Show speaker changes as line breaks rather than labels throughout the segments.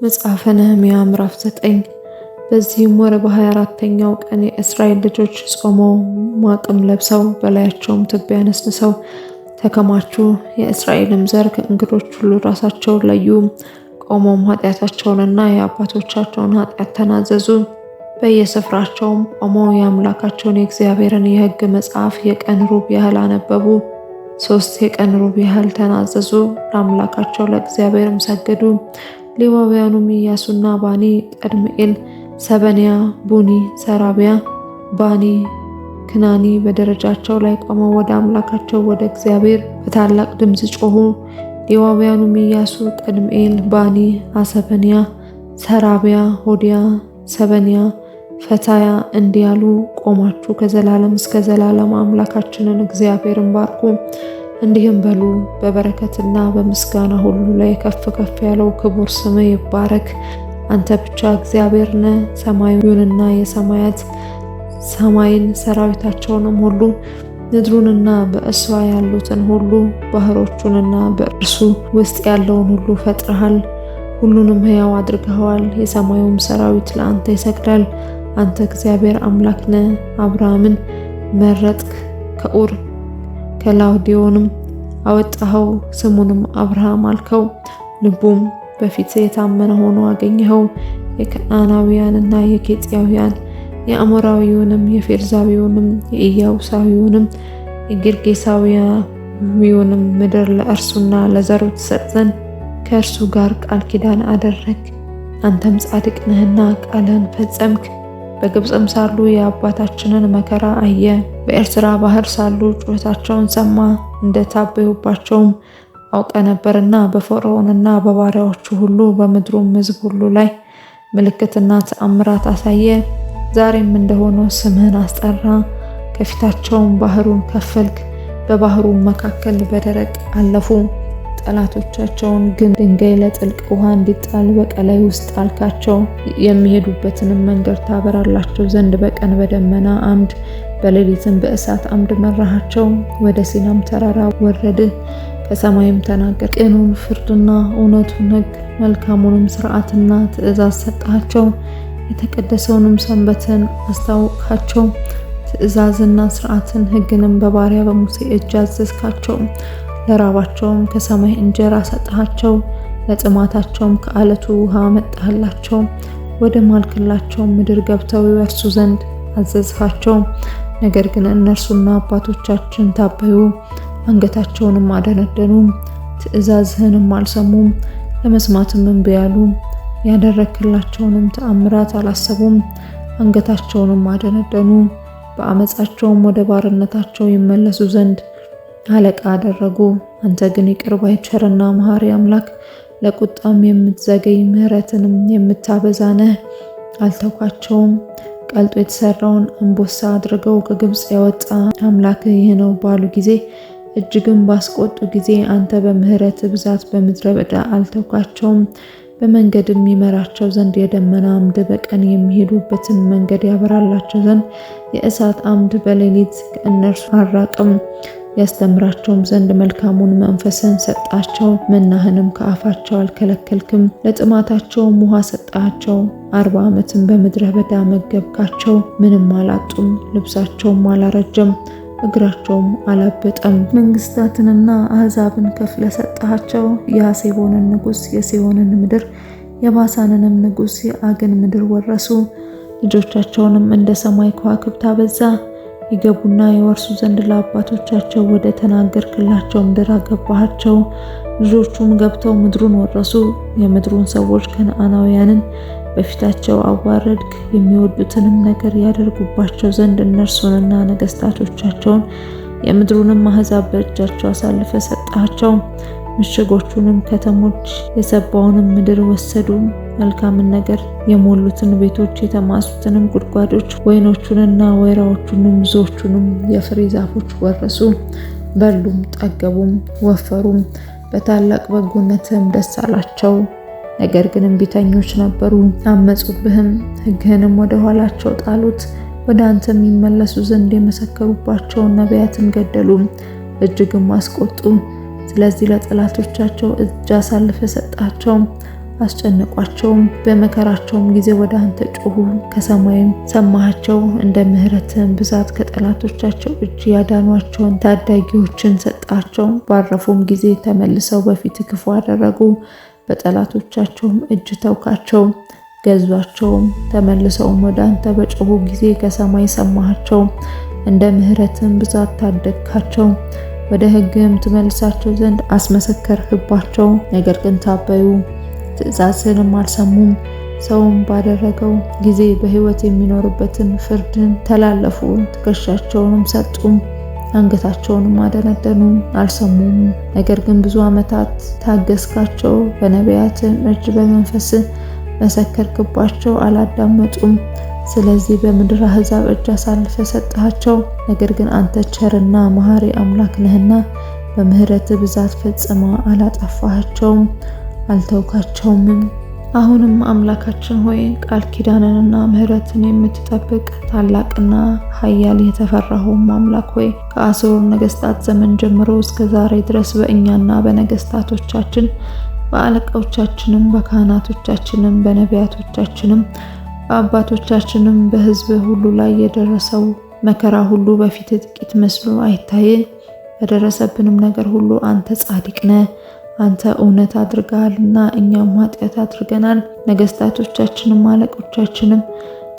መጽሐፈ ነህምያ ምዕራፍ 9። በዚህም ወር በ24ኛው ቀን የእስራኤል ልጆች ጾመው ማቅም ለብሰው በላያቸውም ትቢያ ነስንሰው ተከማቹ። የእስራኤልም ዘር ከእንግዶች ሁሉ ራሳቸውን ለዩ። ቆመውም ኃጢአታቸውንና የአባቶቻቸውን ኃጢአት ተናዘዙ። በየስፍራቸውም ቆመው የአምላካቸውን የእግዚአብሔርን የሕግ መጽሐፍ የቀን ሩብ ያህል አነበቡ። 3 የቀን ሩብ ያህል ተናዘዙ። ለአምላካቸው ለእግዚአብሔርም ሰገዱ። ሌዋውያኑም ኢያሱና ባኒ፣ ቀድምኤል፣ ሰበንያ፣ ቡኒ፣ ሰራቢያ፣ ባኒ፣ ክናኒ በደረጃቸው ላይ ቆመው ወደ አምላካቸው ወደ እግዚአብሔር በታላቅ ድምፅ ጮሁ። ሌዋውያኑም ኢያሱ፣ ቀድምኤል፣ ባኒ፣ አሰበንያ፣ ሰራቢያ፣ ሆዲያ፣ ሰበንያ፣ ፈታያ እንዲህ አሉ። ቆማችሁ ከዘላለም እስከ ዘላለም አምላካችንን እግዚአብሔርን ባርኩ። እንዲህም በሉ፣ በበረከትና በምስጋና ሁሉ ላይ ከፍ ከፍ ያለው ክቡር ስም ይባረክ። አንተ ብቻ እግዚአብሔር ነህ። ሰማዩንና የሰማያት ሰማይን ሰራዊታቸውንም ሁሉ፣ ምድሩንና በእሷ ያሉትን ሁሉ፣ ባህሮቹንና በእርሱ ውስጥ ያለውን ሁሉ ፈጥረሃል። ሁሉንም ሕያው አድርገኸዋል። የሰማዩም ሰራዊት ለአንተ ይሰግዳል። አንተ እግዚአብሔር አምላክ ነህ። አብርሃምን መረጥክ፣ ከኡር ከላውዲዮንም አወጣኸው፣ ስሙንም አብርሃም አልከው። ልቡም በፊት የታመነ ሆኖ አገኘኸው። የከነዓናውያንና የኬጢያውያን የአሞራዊውንም የፌርዛዊውንም የኢያቡሳዊውንም የጌርጌሳዊውንም ምድር ለእርሱና ለዘሩ ትሰጥ ዘንድ ከእርሱ ጋር ቃል ኪዳን አደረግ። አንተም ጻድቅ ነህና ቃልህን ፈጸምክ። በግብፅም ሳሉ የአባታችንን መከራ አየ። በኤርትራ ባህር ሳሉ ጩኸታቸውን ሰማ። እንደታበዩባቸውም አውቀ ነበርና በፈርዖንና በባሪያዎቹ ሁሉ በምድሩም ሕዝብ ሁሉ ላይ ምልክትና ተአምራት አሳየ። ዛሬም እንደሆነ ስምህን አስጠራ። ከፊታቸውም ባህሩን ከፈልክ። በባህሩም መካከል በደረቅ አለፉ። ጠላቶቻቸውን ግን ድንጋይ ለጥልቅ ውሃ እንዲጣል በቀላይ ውስጥ ጣልካቸው። የሚሄዱበትንም መንገድ ታበራላቸው ዘንድ በቀን በደመና አምድ በሌሊትም በእሳት አምድ መራሃቸው። ወደ ሲናም ተራራ ወረድህ፣ ከሰማይም ተናገር። ቅኑን ፍርድና እውነቱን ሕግ መልካሙንም ስርዓትና ትእዛዝ ሰጣቸው። የተቀደሰውንም ሰንበትን አስታወቅካቸው። ትእዛዝና ስርዓትን ሕግንም በባሪያ በሙሴ እጅ አዘዝካቸው። ለራባቸውም ከሰማይ እንጀራ ሰጣቸው። ለጥማታቸውም ከአለቱ ውሃ መጣህላቸው። ወደ ማልክላቸው ምድር ገብተው ይወርሱ ዘንድ አዘዝሃቸው። ነገር ግን እነርሱና አባቶቻችን ታበዩ፣ አንገታቸውንም አደነደኑ፣ ትእዛዝህንም አልሰሙም፣ ለመስማትም እምቢ አሉ። ያደረክላቸውንም ተአምራት አላሰቡም፣ አንገታቸውንም አደነደኑ። በአመፃቸውም ወደ ባርነታቸው ይመለሱ ዘንድ አለቃ አደረጉ። አንተ ግን ይቅር ባይ ቸርና መሐሪ አምላክ፣ ለቁጣም የምትዘገይ ምሕረትንም የምታበዛ ነህ። አልተውካቸውም። ቀልጦ የተሰራውን አንበሳ አድርገው ከግብፅ ያወጣ አምላክ ይህ ነው ባሉ ጊዜ፣ እጅግም ባስቆጡ ጊዜ አንተ በምሕረት ብዛት በምድረ በዳ አልተውካቸውም። በመንገድም ይመራቸው ዘንድ የደመና አምድ በቀን የሚሄዱበትን መንገድ ያበራላቸው ዘንድ የእሳት አምድ በሌሊት ከእነርሱ አራቅም። ያስተምራቸውም ዘንድ መልካሙን መንፈስን ሰጣቸው። መናህንም ከአፋቸው አልከለከልክም። ለጥማታቸውም ውሃ ሰጣቸው። 40 ዓመትም በምድረ በዳ መገብካቸው። ምንም አላጡም። ልብሳቸውም አላረጀም፣ እግራቸውም አላበጠም። መንግስታትንና አህዛብን ከፍለ ሰጣቸው። የሐሴቦንን ንጉሥ የሴዎንን ምድር የባሳንንም ንጉሥ የአግን ምድር ወረሱ። ልጆቻቸውንም እንደ ሰማይ ከዋክብት አበዛ። ይገቡና የወርሱ ዘንድ ለአባቶቻቸው ወደ ተናገርክላቸው ምድር አገባሃቸው። ልጆቹም ገብተው ምድሩን ወረሱ። የምድሩን ሰዎች ከነዓናውያንን በፊታቸው አዋረድክ። የሚወዱትንም ነገር ያደርጉባቸው ዘንድ እነርሱንና ነገስታቶቻቸውን የምድሩንም አህዛብ በእጃቸው አሳልፈ ሰጣቸው። ምሽጎቹንም ከተሞች የሰባውንም ምድር ወሰዱ። መልካምን ነገር የሞሉትን ቤቶች የተማሱትንም ጉድጓዶች፣ ወይኖቹንና ወይራዎቹንም ብዙዎቹንም የፍሬ ዛፎች ወረሱ። በሉም፣ ጠገቡም፣ ወፈሩም። በታላቅ በጎነትም ደስ አላቸው። ነገር ግን እምቢተኞች ነበሩ፣ አመጹብህም። ሕግህንም ወደ ኋላቸው ጣሉት። ወደ አንተም ይመለሱ ዘንድ የመሰከሩባቸውን ነቢያትን ገደሉ፣ እጅግም አስቆጡ። ስለዚህ ለጠላቶቻቸው እጅ አሳልፈ ሰጣቸው። አስጨነቋቸውም። በመከራቸውም ጊዜ ወደ አንተ ጮሁ፣ ከሰማይም ሰማሃቸው። እንደ ምሕረትህም ብዛት ከጠላቶቻቸው እጅ ያዳኗቸውን ታዳጊዎችን ሰጣቸው። ባረፉም ጊዜ ተመልሰው በፊት ክፉ አደረጉ፣ በጠላቶቻቸውም እጅ ተውካቸው፣ ገዟቸውም። ተመልሰውም ወደ አንተ በጮሁ ጊዜ ከሰማይ ሰማሃቸው፣ እንደ ምሕረትህም ብዛት ታደግካቸው። ወደ ሕግም ትመልሳቸው ዘንድ አስመሰከርህባቸው። ነገር ግን ታበዩ፣ ትእዛዝህንም አልሰሙም። ሰውም ባደረገው ጊዜ በሕይወት የሚኖርበትን ፍርድን ተላለፉ። ትከሻቸውንም ሰጡ፣ አንገታቸውንም አደነደኑ፣ አልሰሙም። ነገር ግን ብዙ ዓመታት ታገስካቸው፣ በነቢያትም እጅ በመንፈስ መሰከርክባቸው፣ አላዳመጡም። ስለዚህ በምድር አሕዛብ እጅ አሳልፈ ሰጠሃቸው። ነገር ግን አንተ ቸርና መሐሪ አምላክ ነህና በምሕረት ብዛት ፈጽማ አላጠፋሃቸውም፣ አልተውካቸውም። አሁንም አምላካችን ሆይ ቃል ኪዳንንና ምሕረትን የምትጠብቅ ታላቅና ኃያል የተፈራኸውም አምላክ ሆይ ከአሦር ነገስታት ዘመን ጀምሮ እስከ ዛሬ ድረስ በእኛና በነገስታቶቻችን በአለቆቻችንም በካህናቶቻችንም በነቢያቶቻችንም በአባቶቻችንም በሕዝብ ሁሉ ላይ የደረሰው መከራ ሁሉ በፊት ጥቂት መስሎ አይታየ። በደረሰብንም ነገር ሁሉ አንተ ጻድቅ ነህ፣ አንተ እውነት አድርገሃልና እኛም ኃጢአት አድርገናል። ነገስታቶቻችንም አለቆቻችንም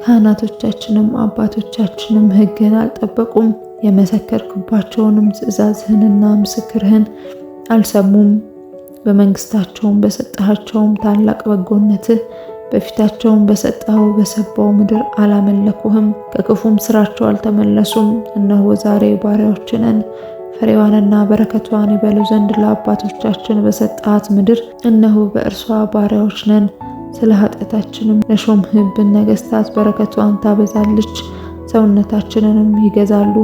ካህናቶቻችንም አባቶቻችንም ሕግህን አልጠበቁም፣ የመሰከርክባቸውንም ትእዛዝህንና ምስክርህን አልሰሙም። በመንግስታቸውም በሰጠሃቸውም ታላቅ በጎነትህ በፊታቸውም በሰጠኸው በሰባው ምድር አላመለኩህም፣ ከክፉም ስራቸው አልተመለሱም። እነሆ ዛሬ ባሪያዎች ነን፣ ፍሬዋንና በረከቷን ይበሉ ዘንድ ለአባቶቻችን በሰጣት ምድር እነሆ በእርሷ ባሪያዎች ነን። ስለ ኃጢአታችንም ለሾምህብን ነገስታት በረከቷን ታበዛለች፣ ሰውነታችንንም ይገዛሉ፣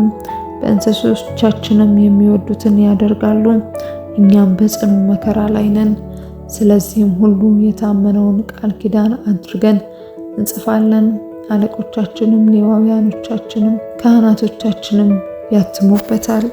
በእንስሶቻችንም የሚወዱትን ያደርጋሉ። እኛም በጽኑ መከራ ላይ ነን። ስለዚህም ሁሉ የታመነውን ቃል ኪዳን አድርገን እንጽፋለን። አለቆቻችንም ሌዋውያኖቻችንም ካህናቶቻችንም ያትሙበታል።